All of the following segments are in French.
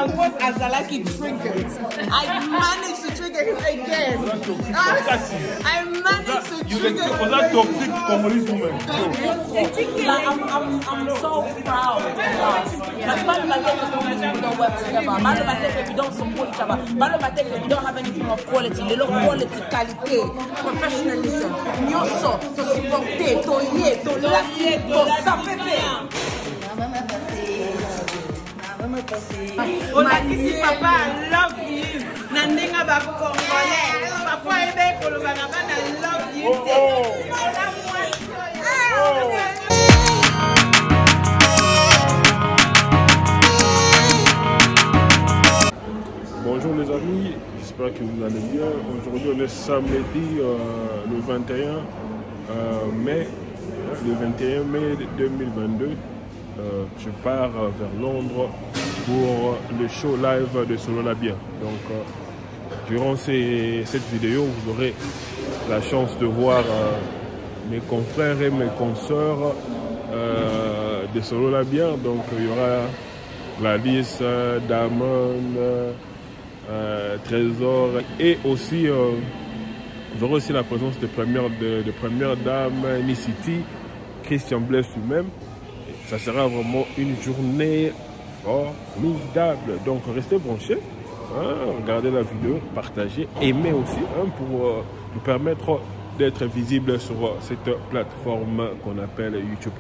was Azalaki triggers. I managed to trigger him again. I managed to trigger him. Was that toxic Congolese woman? I'm so proud of us. Like, we don't work together. We don't support each other. We don't have anything of quality. Little quality, qualité, professionalism. Nyoso, to supporter, to lier, to lâcher, to s'affairer. On a dit papa, I love you. Nandinga ba Congolais. Papa ebe kolobana bana I love you. Bonjour les amis, j'espère que vous allez bien. Aujourd'hui on est samedi le 21 mai 2022. Je pars vers Londres pour le show live de Solo La Bien. Donc durant cette vidéo vous aurez la chance de voir mes confrères et mes consoeurs de Solo La Bien. Donc il y aura Gladys, Damon, Trésor et aussi vous aurez aussi la présence de première dame Nicity, Christian Bless lui-même. Ça sera vraiment une journée formidable. Donc restez branchés, regardez la vidéo, partagez, aimez aussi pour nous permettre d'être visible sur cette plateforme qu'on appelle YouTube.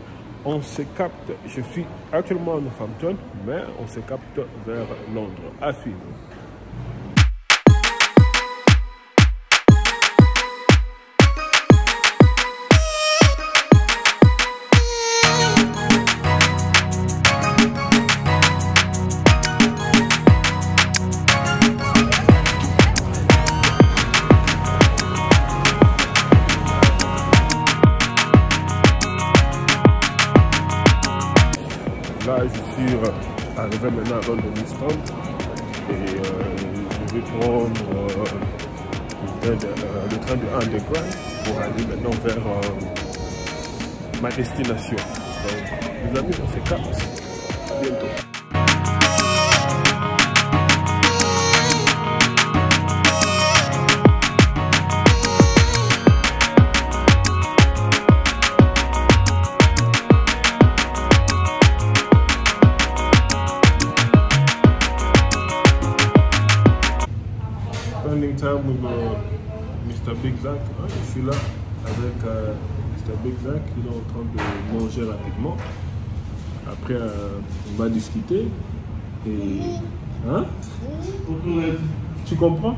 On se capte, je suis actuellement en Northampton, mais on se capte vers Londres. À suivre. Là, je suis arrivé maintenant à London Euston et je vais prendre le train de Underground pour aller maintenant vers ma destination. Donc, les amis, on se capte. À bientôt. Spending time with Mr. Big Zach. Je suis là avec Mr. Big Zach, il est en train de manger rapidement. Après, on va discuter. Et, hein? Tu comprends?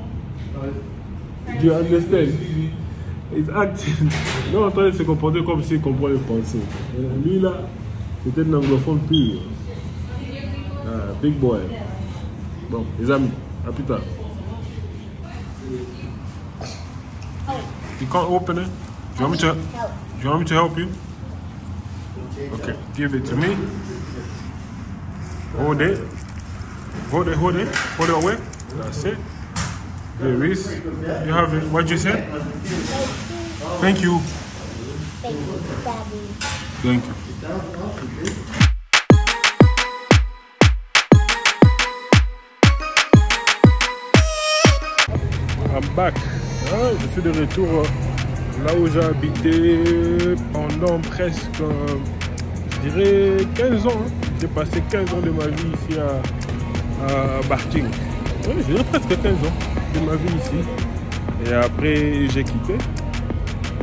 Do you understand? He's acting. Il est en train de se comporter comme s'il comprend le français. Lui là, c'était un anglophone pur. Big boy. Bon, les amis, à plus tard. You can't open it. Do you want me to help you? Okay, give it to me. Hold it. Hold it away. That's it. There is. You have it. What you say? Thank you. Thank you, Daddy. Thank you. I'm back. Je suis de retour là où j'ai habité pendant presque, je dirais, 15 ans. J'ai passé 15 ans de ma vie ici à Barking. Oui, je dirais presque 15 ans de ma vie ici. Et après, j'ai quitté.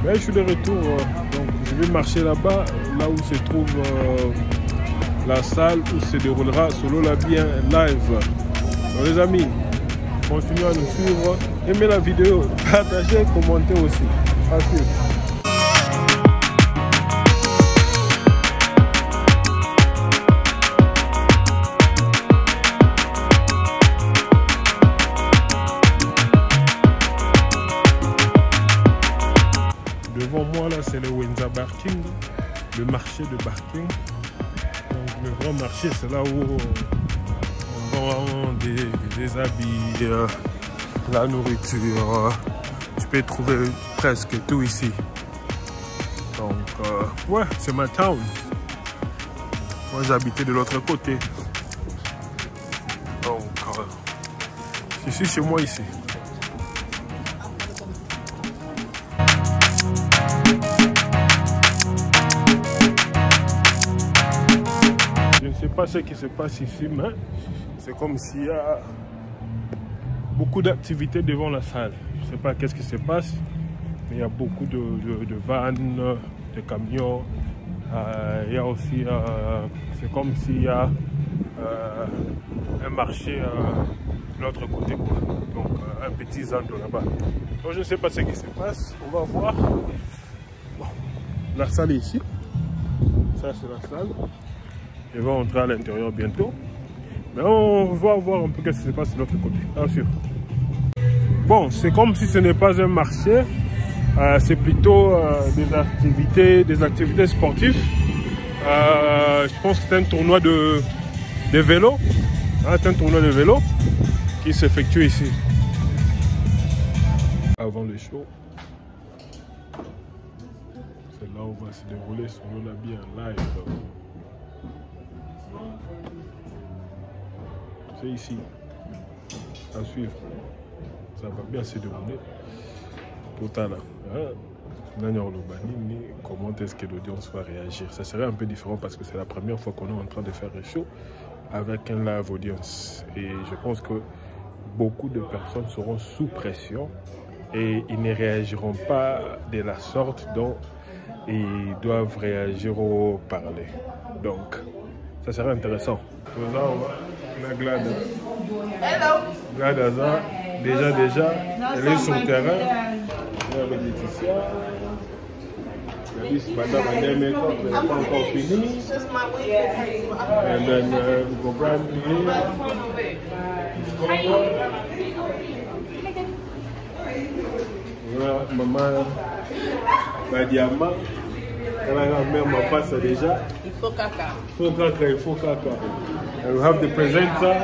Mais je suis de retour. Donc, je vais marcher là-bas, là où se trouve la salle où se déroulera Solo La Bien live. Donc, les amis, continuez à nous suivre, aimez la vidéo, partagez, commentez aussi. À suivre. Devant moi là, c'est le Windsor Barking, le marché de Barking. Donc le grand marché, c'est là où des habits, la nourriture. Tu peux trouver presque tout ici. Donc, ouais, c'est ma town. Moi, j'habitais de l'autre côté. Donc, Alors, je suis chez moi ici. Je ne sais pas ce qui se passe ici, mais c'est comme s'il y a beaucoup d'activités devant la salle. Je ne sais pas qu'est-ce qui se passe, mais il y a beaucoup de vannes, de camions. Il y a aussi, c'est comme s'il y a un marché de l'autre côté, quoi. Donc un petit zando là-bas. Donc je ne sais pas ce qui se passe, on va voir. Bon, la salle est ici, ça c'est la salle. Je vais entrer à l'intérieur bientôt, mais on va voir un peu ce qui se passe de l'autre côté, bien sûr. Bon, c'est comme si ce n'est pas un marché, c'est plutôt des activités sportives. Je pense que c'est un tournoi de vélo. C'est un tournoi de vélo qui s'effectue ici. Avant le show, c'est là où va se dérouler son Lolabi en live. C'est ici. À suivre. Ça va bien se dérouler. Pourtant là. Comment est-ce que l'audience va réagir? Ça serait un peu différent parce que c'est la première fois qu'on est en train de faire un show avec un live audience. Et je pense que beaucoup de personnes seront sous pression et ils ne réagiront pas de la sorte dont ils doivent réagir au parler. Donc, ça serait intéressant. On a Glad. Hello. Glad Aza, déjà, elle est sur le terrain. Avec Laetitia. Madame Anne pas encore fini. And then we go brand new. Voilà, maman, ma diamant. Quand la grand-mère m'a passé déjà. Il faut caca. Il faut caca. And we have the presenter.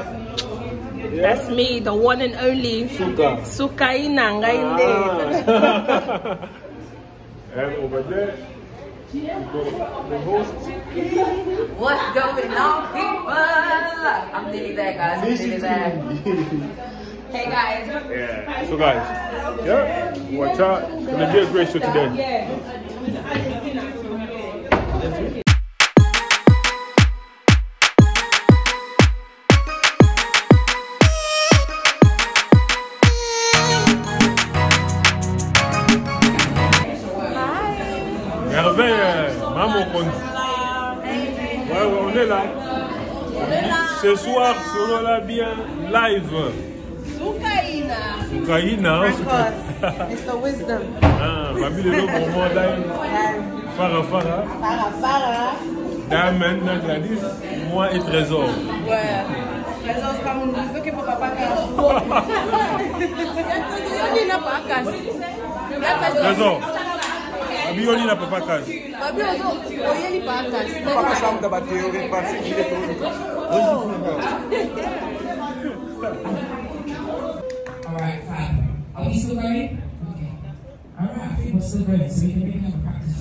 Yeah. That's me, the one and only Suka Inangainde. And over there, we got the host. What's going on, people? I'm nearly there, guys. I'm nearly there. Hey, guys. Yeah. So, guys, yeah, watch out. It's going to be a great show today. Maman Kondi. Ouais, on est là. Ce soir, solo là bien live. Sukaina. Mr. Wisdom. Ah, Babi le pour moi live. Farah. Damen, Gladys, moi et Trésor. Ouais. Trésor, comme on veut que papa cache. Il n'a pas caché. Trésor. Abioli n'a pas caché. Abioli pas caché. Papa Sam de théorie parce qu'il est Alright, fine. Are we still going? Okay. Alright, I think we're still going, so we can make a practice.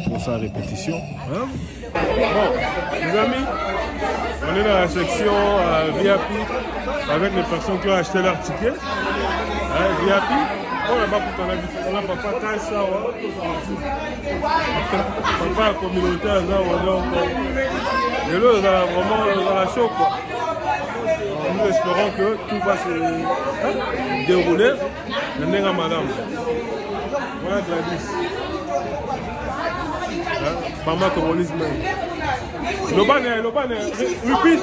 Pour sa répétition. Hein? Bon, les amis, on est dans la section VIP avec les personnes qui ont acheté leur ticket. VIP. On n'a pas pour ton avis, on n'a pas fait ça. Papa communauté à ça, on est encore. Et là, on a vraiment la chaud, quoi. Nous espérons que tout va se dérouler. Le nez à madame. Voilà Gladys. Maman communisme. Le banner. Repeat.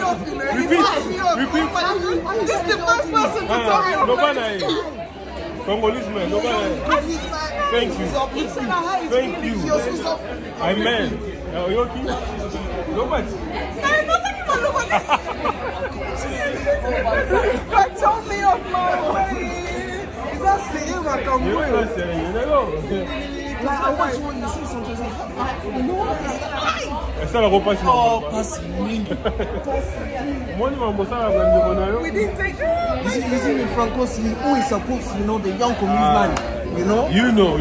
This is the first person to tell me. Le banner. Congolese man, thank you. Amen. Are you okay? Nobody. Told me off my way. Is that serious? Like I'm ça la repas. Oh, passe Moi, we didn't take it. You see in Franco, who is supposed to know the young communist man? You know? You know.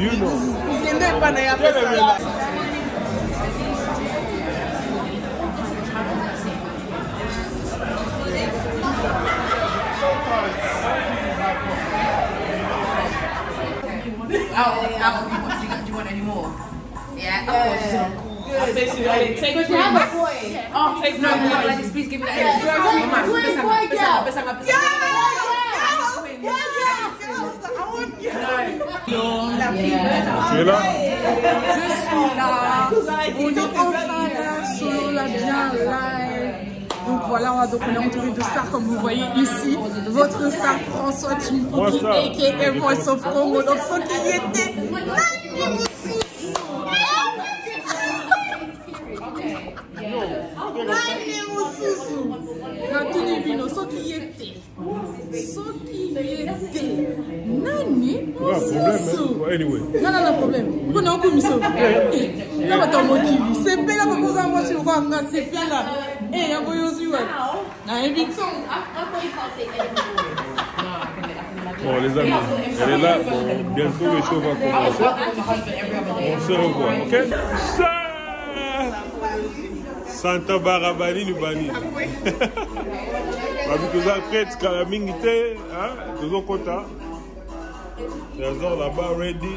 Do you want any more? Yeah, of course. Take it. Oh, take No, like this, please give me that. Tu es là? On est enfin là, Solo l'a bien live. Donc voilà, donc on est entouré de stars comme vous voyez ici. Votre star François Chimpuki, a.k.a. Voice of Congo. Donc ceux qui y étaient, Anyway. Non, problème. On est en commission. C'est bien là pour vous envoyer sur quoi? C'est bien là. Et il y a un peu aussi. Un big song. Bon, les amis, elle est là. Bon, bientôt le show va commencer. On se revoit, ok? Santa Barabani Nubani. Avec les athlètes, Kalamingite, tous au quota. Trésor là-bas, ready.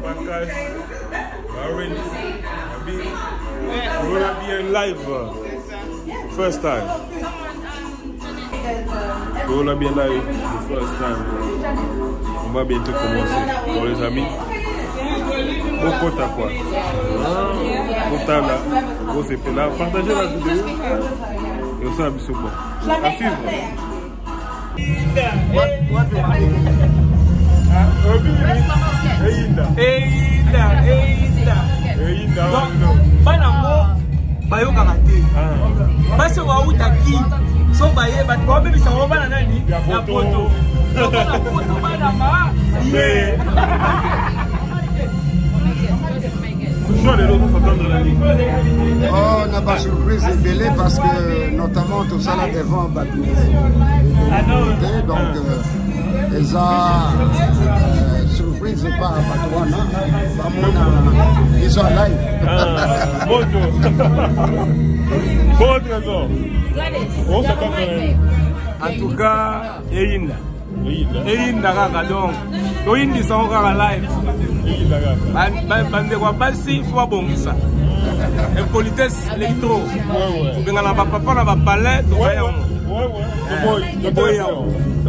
Package, ready. We're gonna be in live. First time. We're gonna be in live the first time. On va bientôt commencer. Pour les amis. Au quota quoi. Quota là. Au CP là. Partagez la vidéo. Et on s'en abuse quoi. À suivre. Oh, on n'a pas surprise de Bélé parce que notamment tout ça là devant Batou. Donc ils ont surprise pas à Batouana. Ils sont live. Bon trésor. En tout cas, Eyinda. Eyinda kaka donc. Oyindi sango kaka live. Bande kwa basi fwa bongisa. Impolitesse électro. Benga na papa na ballet to ba yango.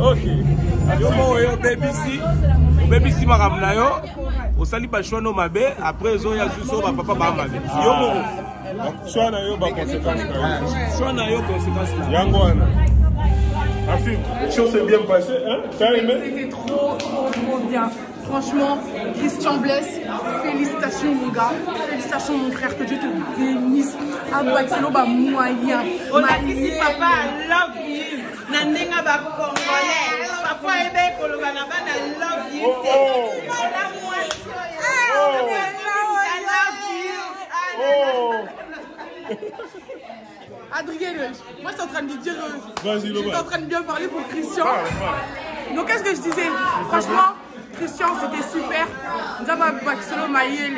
OK. Yomo yo BBC makamna yo. Osali ba chono mabe après zo ya suso ba papa ba mabe. Yomo. Choana yo ba conséquence. Choana yo conséquence. Yango wana. Afif, les choses s'est bien passé, hein? T'as aimé? C'était trop bien. Franchement, Christian Blesse, félicitations mon gars, félicitations mon frère, que Dieu te bénisse. Abaxelo ba moyen. Olakisi papa, I love you. Nandenga ba congolais. Papa ebe koloba na bana I love you. Adrien, moi je suis en train de dire, vas-y, j'étais en train de bien parler pour Christian. Donc qu'est-ce que je disais? Franchement, Christian c'était super. Nous avons Baxelo maillé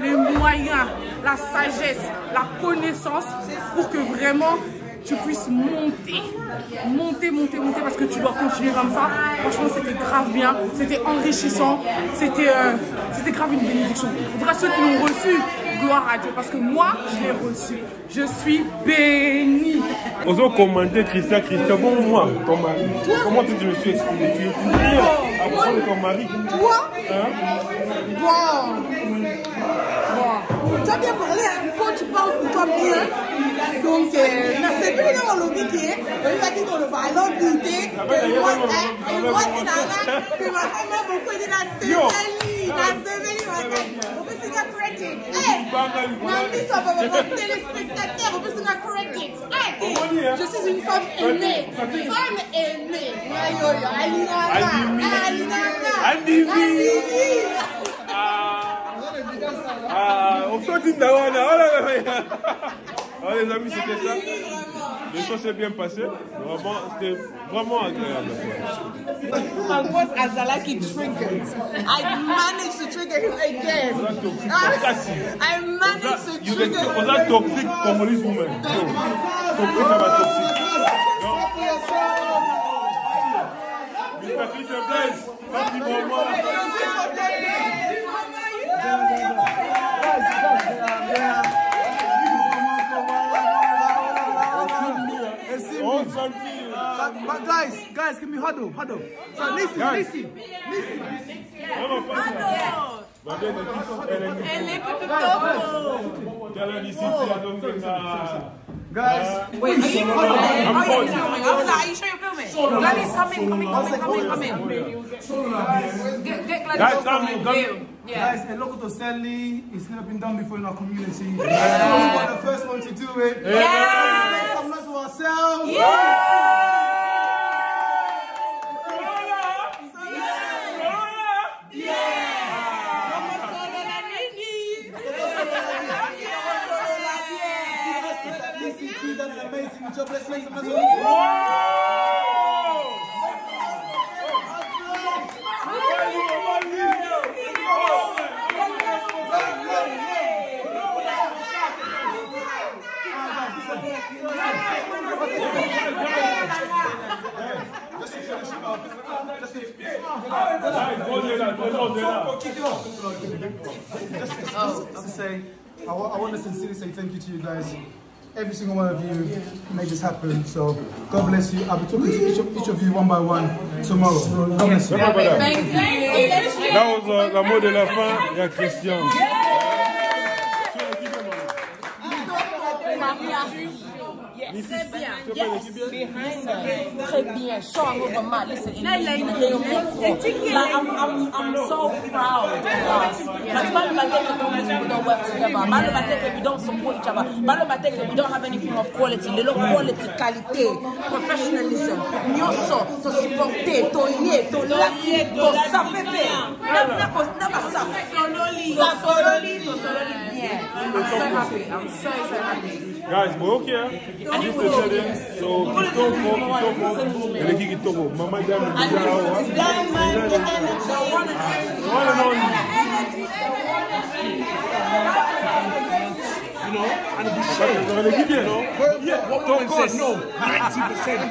les moyens, la sagesse, la connaissance pour que vraiment tu puisses monter parce que tu dois continuer comme ça. Franchement c'était grave bien, c'était enrichissant, c'était grave une bénédiction. En tout cas ceux qui l'ont reçu, gloire à Dieu parce que moi je l'ai reçu, je suis béni. Osons commenter Christian, bon moi, ton mari. Comment tu me suis exprimé? Tu es bien à propos de ton mari. Toi Bon. Tu as bien parlé, quand tu parles pour toi bien. Donc, c'est plus dans le métier. Il va dire dans le ballon d'idée. Et moi, c'est là. Puis ma femme m'a beaucoup dit la sévélie. On peut se faire credit. Nami, ça va votre téléspectateur. On peut se faire credit. Je suis une femme aimée. Femme aimée. On fait une dawana. Alors les amis, c'était ça. Les choses s'est bien passées. C'était vraiment agréable. My boss Azalaki triggered. I managed to trigger him again. I managed to trigger him. Was that toxic Congolese woman? Toxic about toxic. Mr. Christian Blaise, merci beaucoup. But guys, give me huddle. So listen. Guys, wait, are you filming? I was like, are you sure you're filming? Gladys, come in. Get Gladys. Guys, come. Guys, a local to Stanley, it's never been done before in our community. We were the first one to do it. Let's make some noise for ourselves. Done an amazing job. Let's make some noise. Just to say, I want to sincerely say thank you to you guys. Every single one of you made this happen. So God bless you. I'll be talking to each of you one by one tomorrow. God bless you. Thank you. That was la mot de la fin. Il y a Christian. Très bien. Showing over my listen. I'm so proud of us. Parce que we don't work together. We don't support each other. We don't have any form of quality. Little quality, qualité, professionalism. Nyoso, to supporter, to lier, to laquer, to saper. I'm so happy. I'm so happy. Guys, we're okay. Just to tell them, so Kitoko, Mama Diamond, one and only. You know, and the show, you know, what God, no, 90%.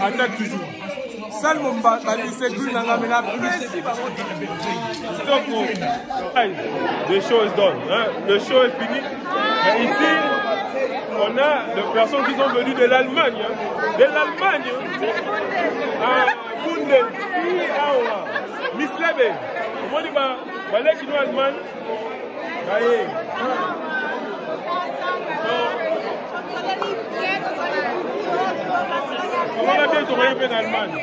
Attaque toujours. Salmomba, c'est green, la The show is done. Hein? Le show est fini. Mais ici, on a des personnes qui sont venues de l'Allemagne. Hein? De l'Allemagne. Bundel. Miss Lebe. Comment dit bah, voilà qui nous Allemagne. On va bien tourner en Allemagne.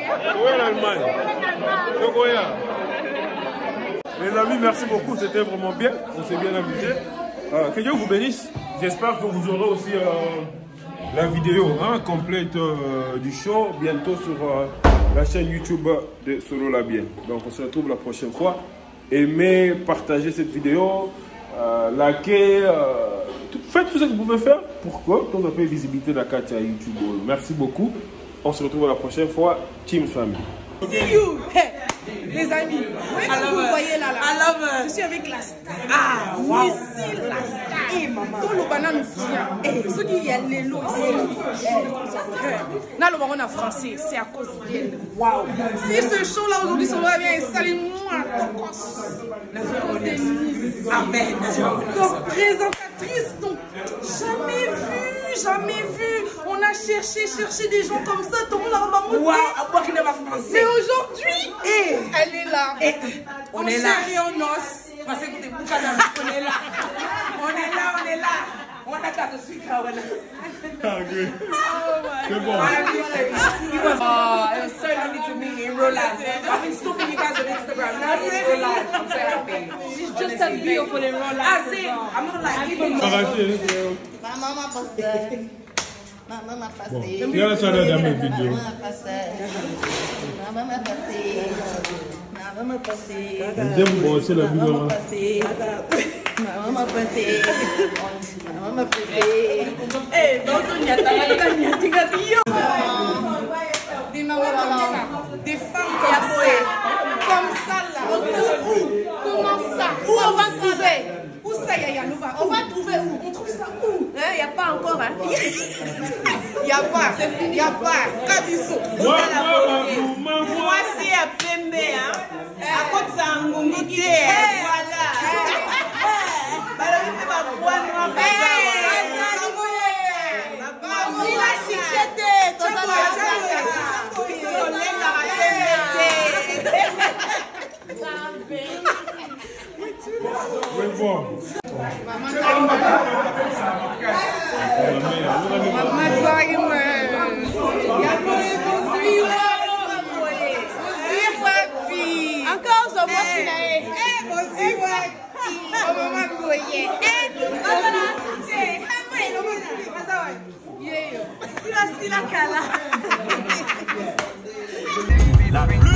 Les amis, merci beaucoup, c'était vraiment bien, on s'est bien amusé. Que Dieu vous bénisse. J'espère que vous aurez aussi la vidéo complète du show bientôt sur la chaîne YouTube de Solo La Bien. Donc on se retrouve la prochaine fois. Aimez, partagez cette vidéo, likez, faites tout ce que vous pouvez faire pour qu'on ait visibilité de la carte à YouTube. Merci beaucoup. On se retrouve la prochaine fois. Team Family. See you. Hey, les amis, vous voyez là, je suis avec la star. Ah, wow. Ici, la star. Et maman, tout le banane nous tient. Et ce qui y a les lots ici. Là, le baron en français, c'est à cause d'elle. Waouh. Si ce show là aujourd'hui, ça va bien installer moi, Amen. Donc, présentatrice, donc, jamais vu. On a cherché des gens comme ça, tout le monde a remarqué. Mais aujourd'hui, elle est là. On est là. On est là. On a qu'à te suivre. C'est bon. It was so lovely to meet you in real life. I've been stalking you guys on Instagram. Now it's real life. I'm so happy. She's just as beautiful in real life. I see. I'm not like you. My mama posted. Mama passé. Il y a la chaleur dans mes vidéos. Maman passé. J'aime brosser la vidéo. Maman passé. Eh, donc il y a des mamans comme ça, des femmes comme ça là. Comment ça? Où on va trouver? Où ça, Yaya? On va trouver où? On trouve ça où? Il n'y a pas encore, hein? Il n'y a pas, c'est fini. Il n'y a pas. Moi, c'est à Pembe, hein? À côté de Sangoumité, voilà. Encore son mot La